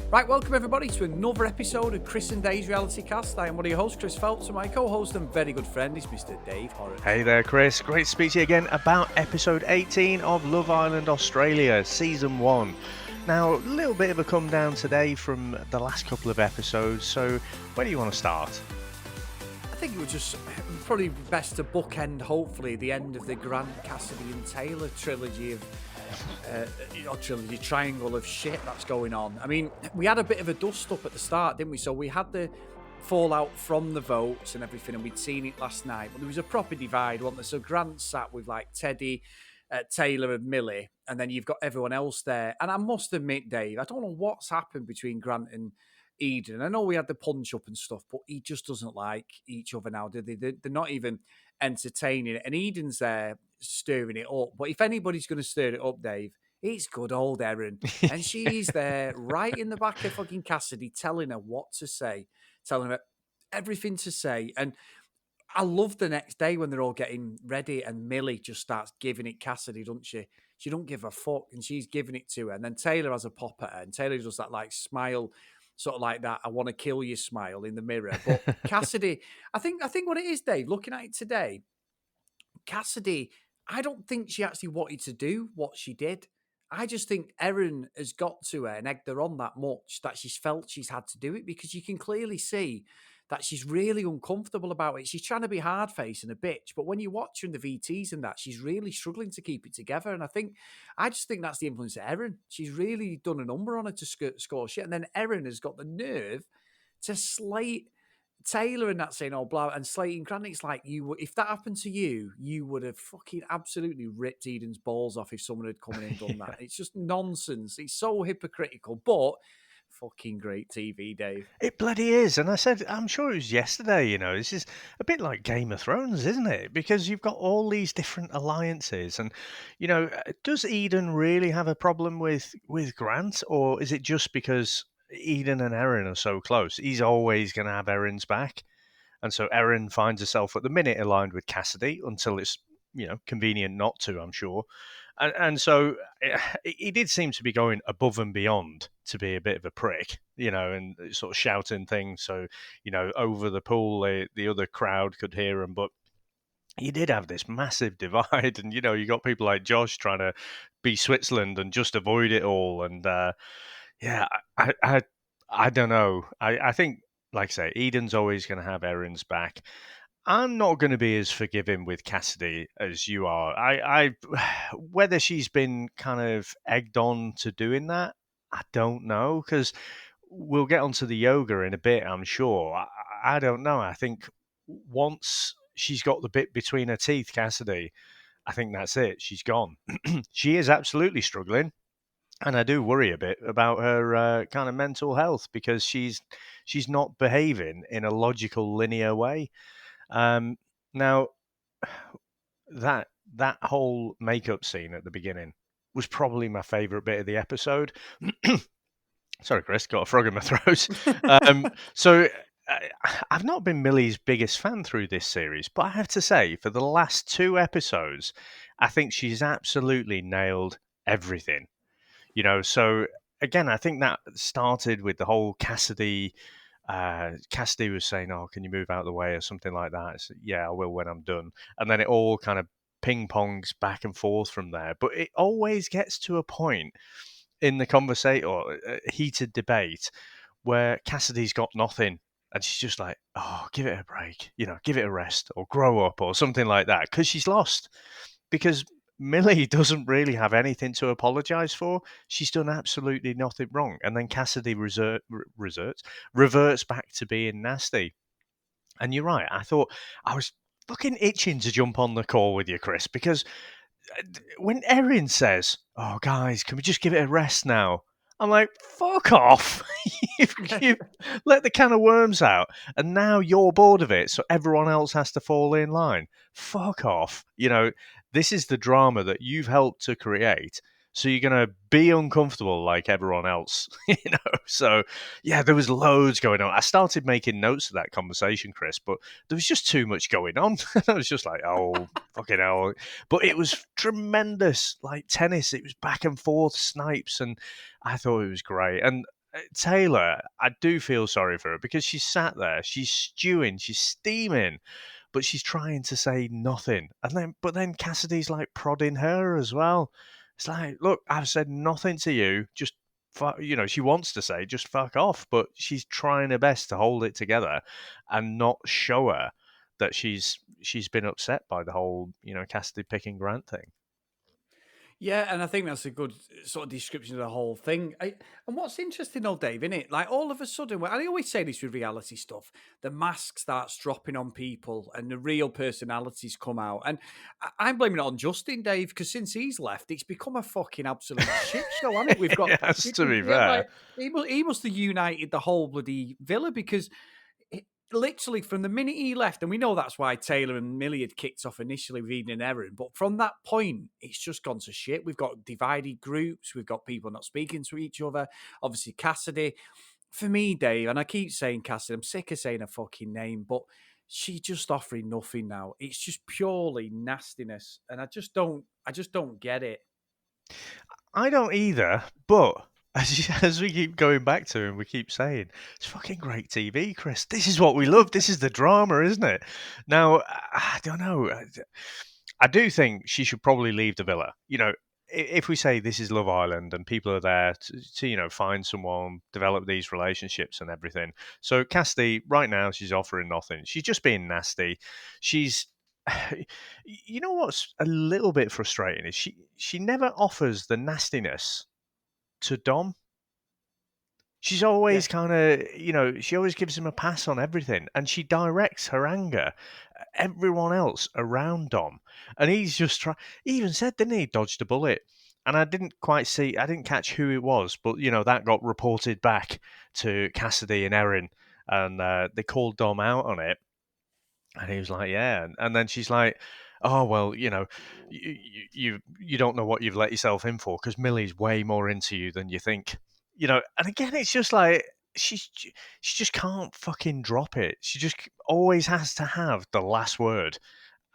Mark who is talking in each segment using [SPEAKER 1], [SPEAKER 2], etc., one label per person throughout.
[SPEAKER 1] Right, welcome everybody to another episode of Chris and Dave's Reality Cast. I am one of your hosts, Chris Phelps, and my co-host and very good friend is Mr. Dave Horrocks.
[SPEAKER 2] Hey there, Chris. Great to speak to you again about episode 18 of Love Island Australia, season 1. Now, a little bit of a come down today from the last couple of episodes, so where do you want to start?
[SPEAKER 1] I think it was just probably best to bookend, hopefully, the end of the Grant, Cassidy and Taylor trilogy of trilogy triangle of shit that's going on. I mean, we had a bit of a dust up at the start, didn't we? So we had the fallout from the votes and everything, and we'd seen it last night, but there was a proper divide, wasn't there? So Grant sat with like Teddy, Taylor and Millie, and then you've got everyone else there. And I must admit, Dave, I don't know what's happened between Grant and Eden. I know we had the punch up and stuff, but he just doesn't like each other now, do they? They're not even entertaining it. And Eden's there stirring it up. But if anybody's going to stir it up, Dave, it's good old Erin. And she's there right in the back of fucking Cassidy telling her what to say, telling her everything to say. And I love the next day when they're all getting ready and Millie just starts giving it Cassidy, doesn't she? She don't give a fuck and she's giving it to her. And then Taylor has a pop at her and Taylor does that like smile, sort of like that I want to kill you smile in the mirror. But Cassidy, I think what it is, Dave, looking at it today, Cassidy, I don't think she actually wanted to do what she did. I just think Erin has got to her and egged her on that much that she's felt she's had to do it, because you can clearly see that she's really uncomfortable about it. She's trying to be hard-faced and a bitch, but when you watch her in the VTs and that, she's really struggling to keep it together. And I just think that's the influence of Erin. She's really done a number on her to score shit. And then Erin has got the nerve to slate Taylor and that, saying, oh, blah, and slating Grant. It's like, if that happened to you, you would have fucking absolutely ripped Eden's balls off if someone had come in and done that. It's just nonsense. It's so hypocritical, but fucking great TV, Dave.
[SPEAKER 2] It bloody is. And I said, I'm sure it was yesterday, this is a bit like Game of Thrones, isn't it? Because you've got all these different alliances. And, does Eden really have a problem with Grant? Or is it just because Eden and Erin are so close? He's always going to have Erin's back. And so Erin finds herself at the minute aligned with Cassidy until it's, convenient not to, I'm sure. And so he did seem to be going above and beyond to be a bit of a prick, and sort of shouting things. So, over the pool, the other crowd could hear him. But you did have this massive divide. And, you got people like Josh trying to be Switzerland and just avoid it all. And, I don't know. I think, like I say, Eden's always going to have Erin's back. I'm not going to be as forgiving with Cassidy as you are. I whether she's been kind of egged on to doing that, I don't know, because we'll get onto the yoga in a bit, I'm sure. I don't know. I think once she's got the bit between her teeth, Cassidy, I think that's it. She's gone. She is absolutely struggling. And I do worry a bit about her kind of mental health, because she's not behaving in a logical, linear way. Now, that whole makeup scene at the beginning was probably my favourite bit of the episode. Sorry, Chris, got a frog in my throat. So I've not been Millie's biggest fan through this series, but I have to say, for the last 2 episodes, I think she's absolutely nailed everything. So again, I think that started with the whole Cassidy. Cassidy was saying, "Oh, can you move out of the way?" or something like that. I said, "Yeah, I will when I'm done." And then it all kind of ping pongs back and forth from there. But it always gets to a point in the conversation or heated debate where Cassidy's got nothing, and she's just like, "Oh, give it a break, give it a rest, or grow up, or something like that," because she's lost. Because Millie doesn't really have anything to apologise for. She's done absolutely nothing wrong. And then Cassidy reverts back to being nasty. And you're right. I thought I was fucking itching to jump on the call with you, Chris, because when Erin says, "Oh, guys, can we just give it a rest now?" I'm like, fuck off. you've let the can of worms out, and now you're bored of it, so everyone else has to fall in line. Fuck off. This is the drama that you've helped to create, so you're going to be uncomfortable like everyone else. So yeah, there was loads going on. I started making notes of that conversation, Chris, but there was just too much going on. I was just like, oh, fucking hell. But it was tremendous, like tennis. It was back and forth snipes, and I thought it was great. And Taylor, I do feel sorry for her because she's sat there, she's stewing, she's steaming, but she's trying to say nothing. But then Cassidy's like prodding her as well. It's like, look, I've said nothing to you. Just, she wants to say, just fuck off, but she's trying her best to hold it together and not show her that she's been upset by the whole, Cassidy picking Grant thing.
[SPEAKER 1] Yeah, and I think that's a good sort of description of the whole thing. And what's interesting, though, Dave, isn't it? Like all of a sudden, I always say this with reality stuff: the mask starts dropping on people, and the real personalities come out. And I'm blaming it on Justin, Dave, because since he's left, it's become a fucking absolute shit show, hasn't it? We've got,
[SPEAKER 2] Yes, to be
[SPEAKER 1] yeah,
[SPEAKER 2] fair.
[SPEAKER 1] like he must have united the whole bloody villa because literally from the minute he left, and we know that's why Taylor and Millie had kicked off initially with Eden and Erin, but from that point, it's just gone to shit. We've got divided groups, we've got people not speaking to each other. Obviously, Cassidy. For me, Dave, and I keep saying Cassidy, I'm sick of saying her fucking name, but she's just offering nothing now. It's just purely nastiness, and I just don't get it.
[SPEAKER 2] I don't either, but as we keep going back to and we keep saying, it's fucking great TV, Chris. This is what we love. This is the drama, isn't it? Now, I don't know. I do think she should probably leave the villa. If we say this is Love Island and people are there to find someone, develop these relationships and everything. So Cassidy, right now, she's offering nothing. She's just being nasty. She's you know what's a little bit frustrating is she never offers the nastiness to Dom. She's
[SPEAKER 1] Yeah.
[SPEAKER 2] always kind of, she always gives him a pass on everything, and she directs her anger at everyone else around Dom. And he's just trying. He even said, didn't he, dodged a bullet? And I didn't catch who it was, but that got reported back to Cassidy and Erin, and they called Dom out on it. And he was like, "Yeah," and then she's like, "Oh well, you don't know what you've let yourself in for because Millie's way more into you than you think." And again, it's just like she just can't fucking drop it. She just always has to have the last word.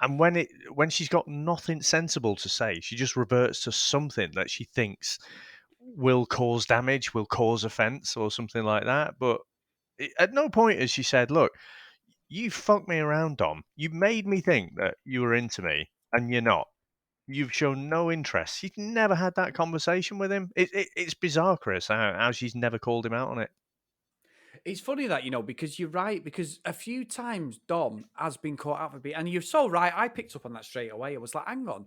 [SPEAKER 2] And when she's got nothing sensible to say, she just reverts to something that she thinks will cause damage, will cause offense, or something like that. But at no point has she said, "Look, you fucked me around, Dom. You made me think that you were into me, and you're not. You've shown no interest." She's never had that conversation with him. It's bizarre, Chris, how she's never called him out on it.
[SPEAKER 1] It's funny that, because you're right, because a few times Dom has been caught out for being, and you're so right. I picked up on that straight away. I was like, hang on.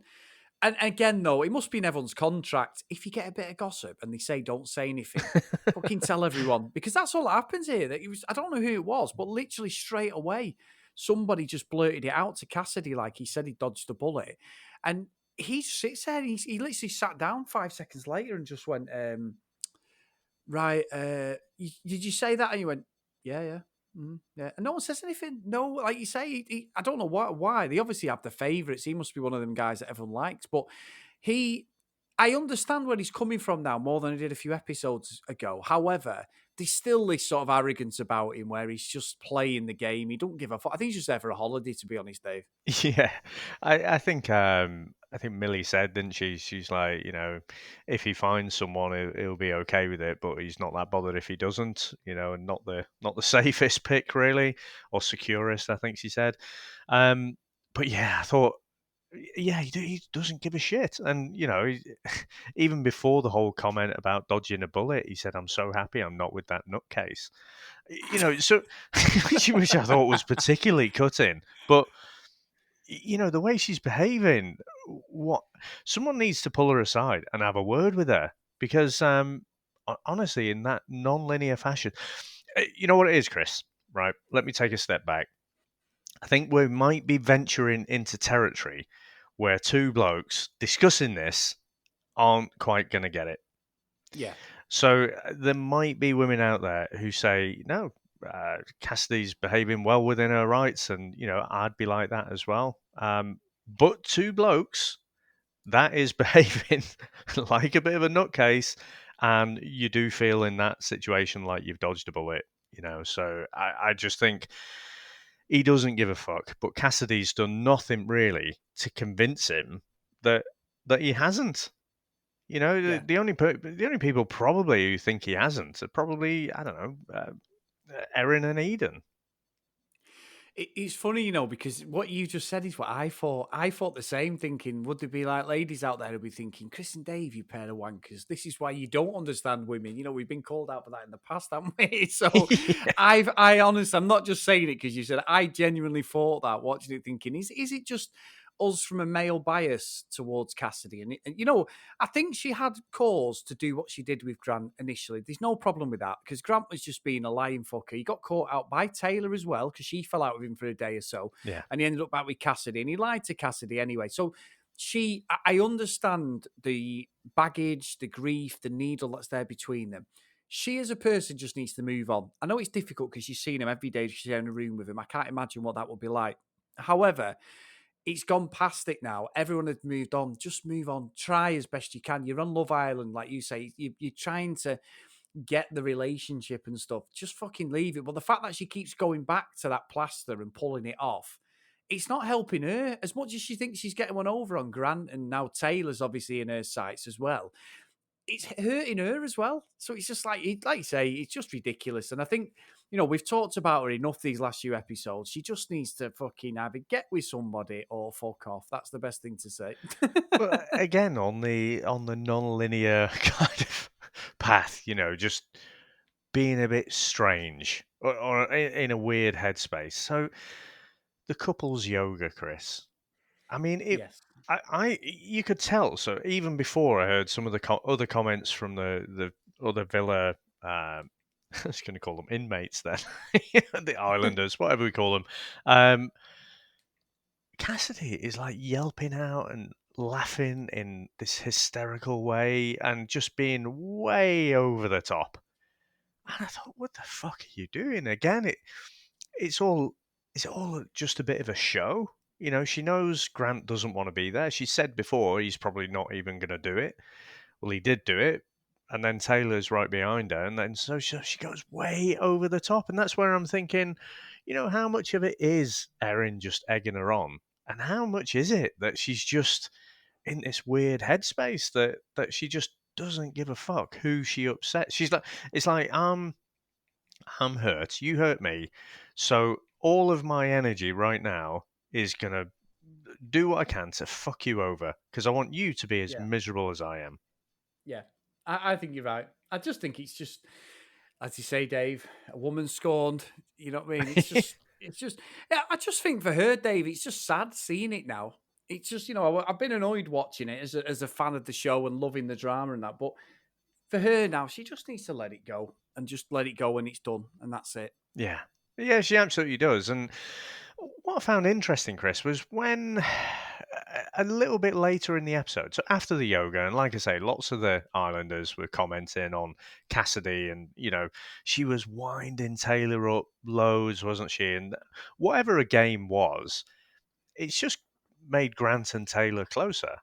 [SPEAKER 1] And again, though, it must be in everyone's contract. If you get a bit of gossip and they say don't say anything, fucking tell everyone. Because that's all that happens here. That I don't know who it was, but literally straight away, somebody just blurted it out to Cassidy like he said he dodged a bullet. And he sits there, and he literally sat down 5 seconds later and just went, right, did you say that? And you went, yeah, yeah. Yeah, and no one says anything. No, like you say, I don't know why. They obviously have the favourites. He must be one of them guys that everyone likes. But I understand where he's coming from now more than I did a few episodes ago. However, there's still this sort of arrogance about him where he's just playing the game. He don't give a fuck. I think he's just there for a holiday, to be honest, Dave.
[SPEAKER 2] Yeah, I think Millie said, didn't she? She's like, if he finds someone, he'll be okay with it, but he's not that bothered if he doesn't. And not the safest pick really, or securest, I think she said. But yeah, I thought, yeah, he doesn't give a shit. And, even before the whole comment about dodging a bullet, he said, "I'm so happy I'm not with that nutcase." So which I thought was particularly cutting. But the way she's behaving, what someone needs to pull her aside and have a word with her because, honestly, in that non-linear fashion, you know what it is, Chris. Right? Let me take a step back. I think we might be venturing into territory where two blokes discussing this aren't quite going to get it.
[SPEAKER 1] Yeah.
[SPEAKER 2] So there might be women out there who say, no, Cassidy's behaving well within her rights, and I'd be like that as well. But two blokes, that is behaving like a bit of a nutcase, and you do feel in that situation like you've dodged a bullet. So I just think he doesn't give a fuck. But Cassidy's done nothing really to convince him that he hasn't. You know,
[SPEAKER 1] Yeah.
[SPEAKER 2] the only people probably who think he hasn't are probably, I don't know, Erin and Eden.
[SPEAKER 1] It's funny, because what you just said is what I thought. I thought the same, thinking, would there be like ladies out there who'd be thinking, Chris and Dave, you pair of wankers. This is why you don't understand women. We've been called out for that in the past, haven't we? So
[SPEAKER 2] Yeah.
[SPEAKER 1] I'm not just saying it because you said it. I genuinely thought that watching it, thinking, is it just us from a male bias towards Cassidy? And I think she had cause to do what she did with Grant initially. There's no problem with that because Grant was just being a lying fucker. He got caught out by Taylor as well because she fell out with him for a day or so,
[SPEAKER 2] Yeah.
[SPEAKER 1] and he ended up back with Cassidy, and he lied to Cassidy anyway. So I understand the baggage, the grief, the needle that's there between them. She, as a person, just needs to move on. I know it's difficult because she's seen him every day. She's in a room with him. I can't imagine what that would be like. However, it's gone past it now. Everyone had moved on. Just move on. Try as best you can. You're on Love Island, like you say. You're trying to get the relationship and stuff. Just fucking leave it. But the fact that she keeps going back to that plaster and pulling it off, it's not helping her as much as she thinks she's getting one over on Grant, and now Taylor's obviously in her sights as well. It's hurting her as well. So it's just like you say, it's just ridiculous. And I think, we've talked about her enough these last few episodes. She just needs to fucking either get with somebody or fuck off. That's the best thing to say.
[SPEAKER 2] Well, again, on the non-linear kind of path, just being a bit strange or in a weird headspace. So the couples yoga, Chris. I mean,
[SPEAKER 1] Yes.
[SPEAKER 2] you could tell. So even before I heard some of the other comments from the other villa, I was going to call them inmates then, the islanders, whatever we call them. Um, Cassidy is like yelping out and laughing in this hysterical way and just being way over the top. And I thought, what the fuck are you doing? Again, it's all it's all just a bit of a show. She knows Grant doesn't want to be there. She said before he's probably not even going to do it. Well, he did do it, and then Taylor's right behind her, and then so she goes way over the top, and that's where I'm thinking, how much of it is Erin just egging her on, and how much is it that she's just in this weird headspace that she just doesn't give a fuck who she upsets. She's like, it's like I'm hurt. You hurt me. So all of my energy right now is going to do what I can to fuck you over because I want you to be as
[SPEAKER 1] Yeah.
[SPEAKER 2] miserable as I am.
[SPEAKER 1] Yeah. I think you're right. I just think it's just, as you say, Dave, a woman scorned. You know what I mean? Yeah, I just think for her, Dave, it's just sad seeing it now. It's just, I've been annoyed watching it as a fan of the show and loving the drama and that. But for her now, she just needs to let it go and just let it go when it's done. And that's it.
[SPEAKER 2] Yeah. Yeah, she absolutely does. And what I found interesting, Chris, was when a little bit later in the episode, so after the yoga, and like I say, lots of the Islanders were commenting on Cassidy, and she was winding Taylor up loads, wasn't she? And whatever a game was, it's just made Grant and Taylor closer.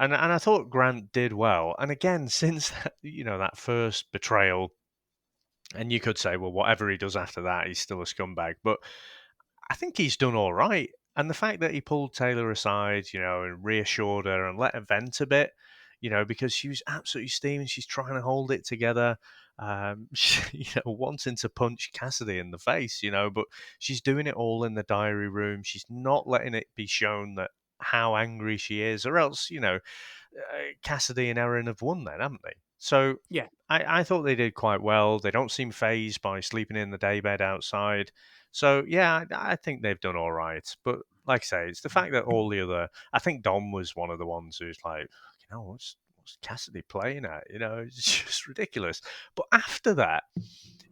[SPEAKER 2] And I thought Grant did well. And again, since that first betrayal, and you could say, well, whatever he does after that, he's still a scumbag. But I think he's done all right. And the fact that he pulled Taylor aside, and reassured her and let her vent a bit, because she was absolutely steaming. She's trying to hold it together, wanting to punch Cassidy in the face, but she's doing it all in the diary room. She's not letting it be shown that how angry she is, or else, Cassidy and Erin have won then, haven't they? So
[SPEAKER 1] Yeah.
[SPEAKER 2] I thought they did quite well. They don't seem phased by sleeping in the daybed outside. So yeah, I think they've done all right. But like I say, it's the fact that all the other, I think Dom was one of the ones who's like, what's Cassidy playing at? It's just ridiculous. But after that,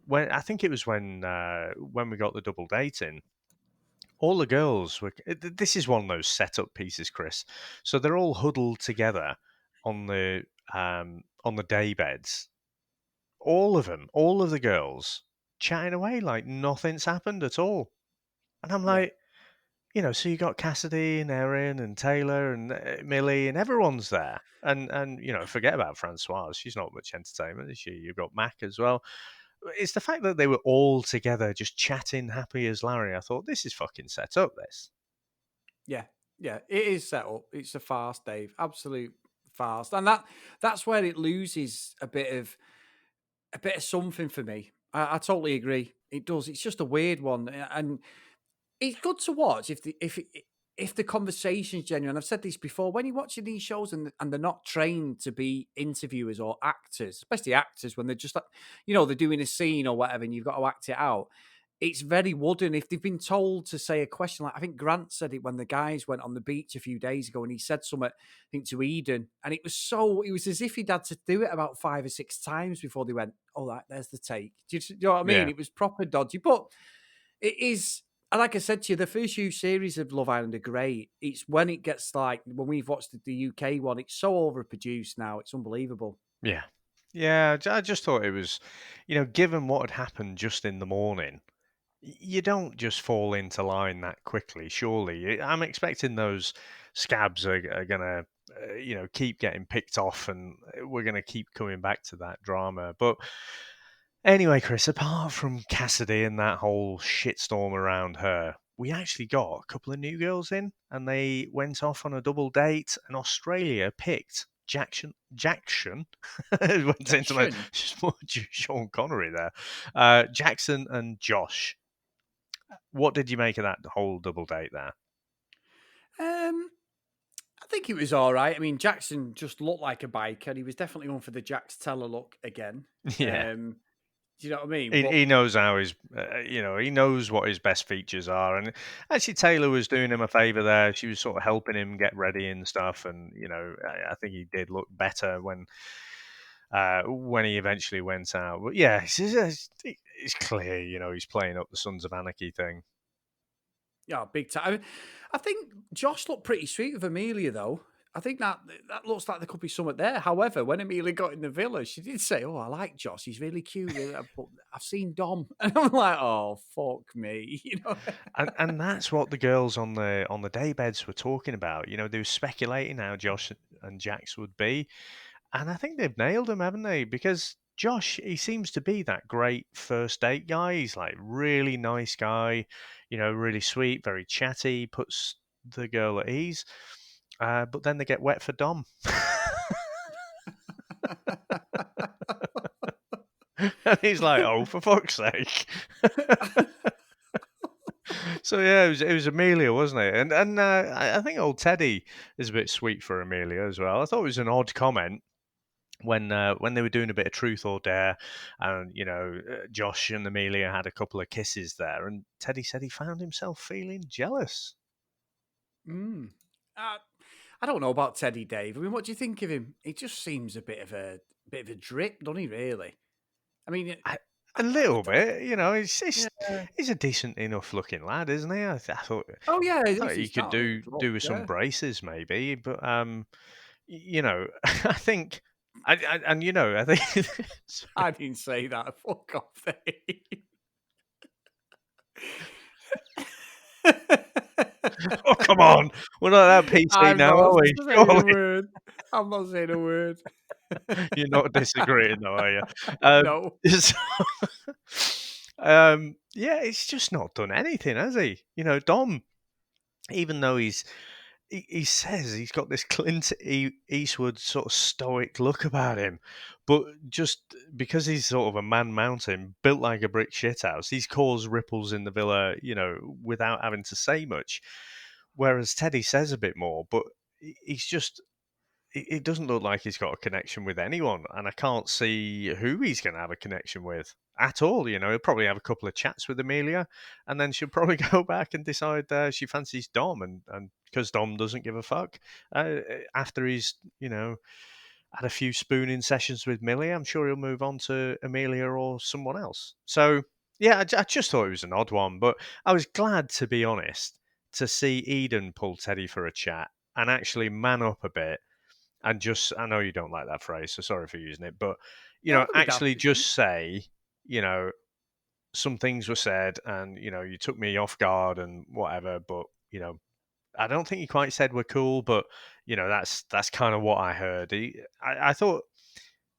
[SPEAKER 2] when I think it was when we got the double dating, all the girls were. This is one of those setup pieces, Chris. So they're all huddled together on the day beds. All of them, all of the girls, chatting away like nothing's happened at all. And I'm
[SPEAKER 1] Yeah.
[SPEAKER 2] like, so you got Cassidy and Erin and Taylor and Millie and everyone's there. And forget about Francoise. She's not much entertainment, is she? You've got Mac as well. It's the fact that they were all together just chatting happy as Larry. I thought, this is fucking set up, this.
[SPEAKER 1] Yeah. Yeah. It is set up. It's a farce, Dave. Absolute farce, and that's where it loses a bit of something for me. I totally agree. It does. It's just a weird one, and it's good to watch if the conversation's genuine. I've said this before. When you're watching these shows and they're not trained to be interviewers or actors, especially actors, when they're just like, they're doing a scene or whatever, and you've got to act it out. It's very wooden. If they've been told to say a question, like I think Grant said it when the guys went on the beach a few days ago, and he said something, I think to Eden, and it was as if he'd had to do it about 5 or 6 times before they went, "Oh, there's the take." Do you know what I mean?
[SPEAKER 2] Yeah.
[SPEAKER 1] It was proper dodgy, but it is. And like I said to you, the first few series of Love Island are great. It's when it gets like when we've watched the UK one, it's so overproduced now. It's unbelievable.
[SPEAKER 2] Yeah. Yeah, I just thought it was, given what had happened just in the morning, you don't just fall into line that quickly, surely. I'm expecting those scabs are going to, keep getting picked off and we're going to keep coming back to that drama. But anyway, Chris, apart from Cassidy and that whole shitstorm around her, we actually got a couple of new girls in and they went off on a double date and Australia picked Jackson went into my
[SPEAKER 1] Jackson.
[SPEAKER 2] Sean Connery there. Jackson and Josh. What did you make of that whole double date there?
[SPEAKER 1] I think it was all right. I mean, Jackson just looked like a biker. He was definitely going for the Jax Teller look again.
[SPEAKER 2] Yeah.
[SPEAKER 1] Do you know what I mean?
[SPEAKER 2] He,
[SPEAKER 1] But
[SPEAKER 2] he knows how his, he knows what his best features are. And actually, Taylor was doing him a favor there. She was sort of helping him get ready and stuff. And, I think he did look better when he eventually went out. But yeah, it's clear, he's playing up the Sons of Anarchy thing.
[SPEAKER 1] yeah, big time. I mean, I think Josh looked pretty sweet with Amelia, though. I think that looks like there could be something there. However, when Amelia got in the villa, she did say, "Oh, I like Josh. He's really cute. But I've seen Dom," and I'm like, "Oh, fuck me,"
[SPEAKER 2] And that's what the girls on the day beds were talking about. They were speculating how Josh and Jax would be, and I think they've nailed him, haven't they? Because Josh, he seems to be that great first date guy. He's like really nice guy, really sweet, very chatty, puts the girl at ease. But then they get wet for Dom. And he's like, "Oh, for fuck's sake!" So yeah, it was Amelia, wasn't it? And I think old Teddy is a bit sweet for Amelia as well. I thought it was an odd comment when they were doing a bit of truth or dare, and Josh and Amelia had a couple of kisses there, and Teddy said he found himself feeling jealous.
[SPEAKER 1] Mm. Uh, I don't know about Teddy Dave. I mean, what do you think of him? He just seems a bit of a drip, doesn't he? Really? I mean,
[SPEAKER 2] I, a little bit,
[SPEAKER 1] yeah.
[SPEAKER 2] he's a decent enough looking lad, isn't he? I thought
[SPEAKER 1] Oh yeah,
[SPEAKER 2] I
[SPEAKER 1] at
[SPEAKER 2] thought
[SPEAKER 1] least
[SPEAKER 2] he
[SPEAKER 1] he's
[SPEAKER 2] could
[SPEAKER 1] not a
[SPEAKER 2] do
[SPEAKER 1] drop.
[SPEAKER 2] with some
[SPEAKER 1] Yeah,
[SPEAKER 2] braces maybe, but I think, and I think.
[SPEAKER 1] I didn't say that. Fuck off, Dave.
[SPEAKER 2] Oh, come on. We're not that PC
[SPEAKER 1] I'm
[SPEAKER 2] now,
[SPEAKER 1] not
[SPEAKER 2] are we?
[SPEAKER 1] saying a
[SPEAKER 2] Surely
[SPEAKER 1] word. I'm not saying a word.
[SPEAKER 2] you're not disagreeing, though, are you?
[SPEAKER 1] No.
[SPEAKER 2] So, yeah, it's just not done anything, has he? Dom, even though he says he's got this Clint Eastwood sort of stoic look about him, but just because he's sort of a man mountain built like a brick shithouse, he's caused ripples in the villa, without having to say much. Whereas Teddy says a bit more, but he's just it doesn't look like he's got a connection with anyone, and I can't see who he's going to have a connection with at all. He'll probably have a couple of chats with Amelia, and then she'll probably go back and decide she fancies Dom, and because Dom doesn't give a fuck after he's had a few spooning sessions with Millie, I'm sure he'll move on to Amelia or someone else. So yeah, I just thought it was an odd one, but I was glad, to be honest, to see Eden pull Teddy for a chat and actually man up a bit and just, I know you don't like that phrase, so sorry for using it, but
[SPEAKER 1] No, don't be daft.
[SPEAKER 2] actually just say, you know, some things were said, and you took me off guard and whatever, but I don't think you quite said we're cool, but that's kind of what I heard. I thought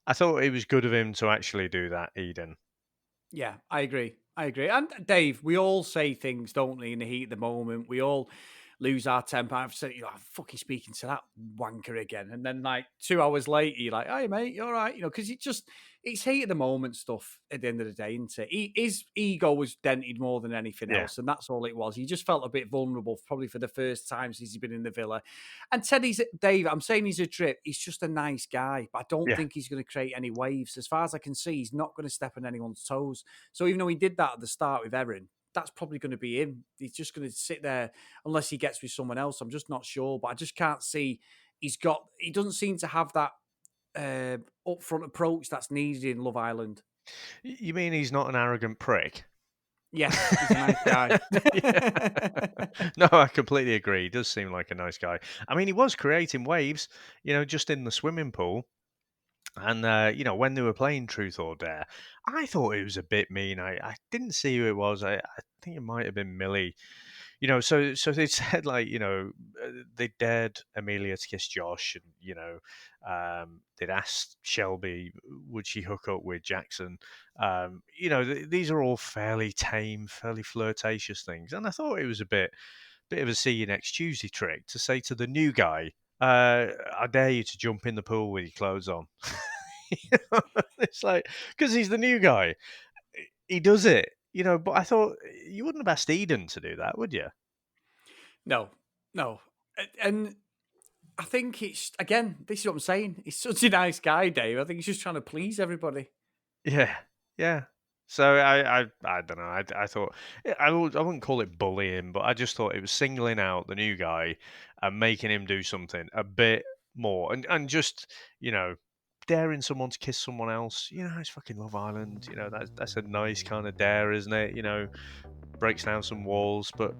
[SPEAKER 2] it was good of him to actually do that, Eden.
[SPEAKER 1] Yeah, I agree. I agree. And Dave, we all say things, don't we, in the heat of the moment. lose our temper. I've said, I'm fucking speaking to that wanker again. And then like 2 hours later, you're like, hey mate, you all right? Because it's heat of the moment stuff at the end of the day, isn't it? His ego was dented more than anything
[SPEAKER 2] Yeah.
[SPEAKER 1] else. And that's all it was. He just felt a bit vulnerable, probably for the first time since he's been in the Villa. And Dave, I'm saying he's a drip. He's just a nice guy, but I don't think he's going to create any waves. As far as I can see, he's not going to step on anyone's toes. So even though he did that at the start with Erin, that's probably going to be him. He's just going to sit there unless he gets with someone else. I'm just not sure, but I just can't see. He doesn't seem to have that upfront approach that's needed in Love Island.
[SPEAKER 2] You mean he's not an arrogant prick?
[SPEAKER 1] Yes, he's a nice guy.
[SPEAKER 2] No, I completely agree. He does seem like a nice guy. I mean, he was creating waves, just in the swimming pool. And, when they were playing Truth or Dare, I thought it was a bit mean. I didn't see who it was. I think it might have been Millie. So they said, like, they dared Amelia to kiss Josh, and, they'd asked Shelby, would she hook up with Jackson? These are all fairly tame, fairly flirtatious things. And I thought it was a bit of a see you next Tuesday trick to say to the new guy, I dare you to jump in the pool with your clothes on. It's like, because he's the new guy. He does it, but I thought you wouldn't have asked Eden to do that, would you?
[SPEAKER 1] No. And I think this is what I'm saying. He's such a nice guy, Dave. I think he's just trying to please everybody.
[SPEAKER 2] Yeah. So I don't know. I thought I wouldn't call it bullying, but I just thought it was singling out the new guy and making him do something a bit more, and just daring someone to kiss someone else. It's fucking Love Island. That's a nice kind of dare, isn't it? Breaks down some walls, but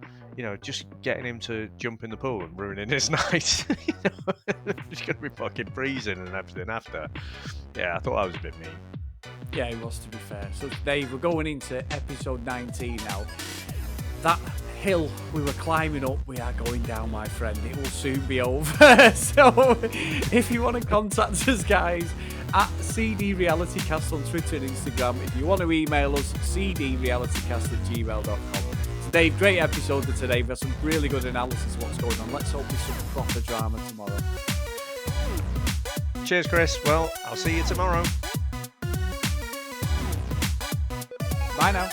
[SPEAKER 2] just getting him to jump in the pool and ruining his night. It's gonna be fucking freezing and everything after. Yeah, I thought that was a bit mean.
[SPEAKER 1] Yeah, it was, to be fair. So, Dave, we're going into episode 19 now. That hill we were climbing up, we are going down, my friend. It will soon be over. So, if you want to contact us, guys, at cdrealitycast on Twitter and Instagram. If you want to email us, cdrealitycast@gmail.com. So, Dave, great episode for today. We've got some really good analysis of what's going on. Let's hope there's some proper drama tomorrow.
[SPEAKER 2] Cheers, Chris. Well, I'll see you tomorrow.
[SPEAKER 1] Bye now.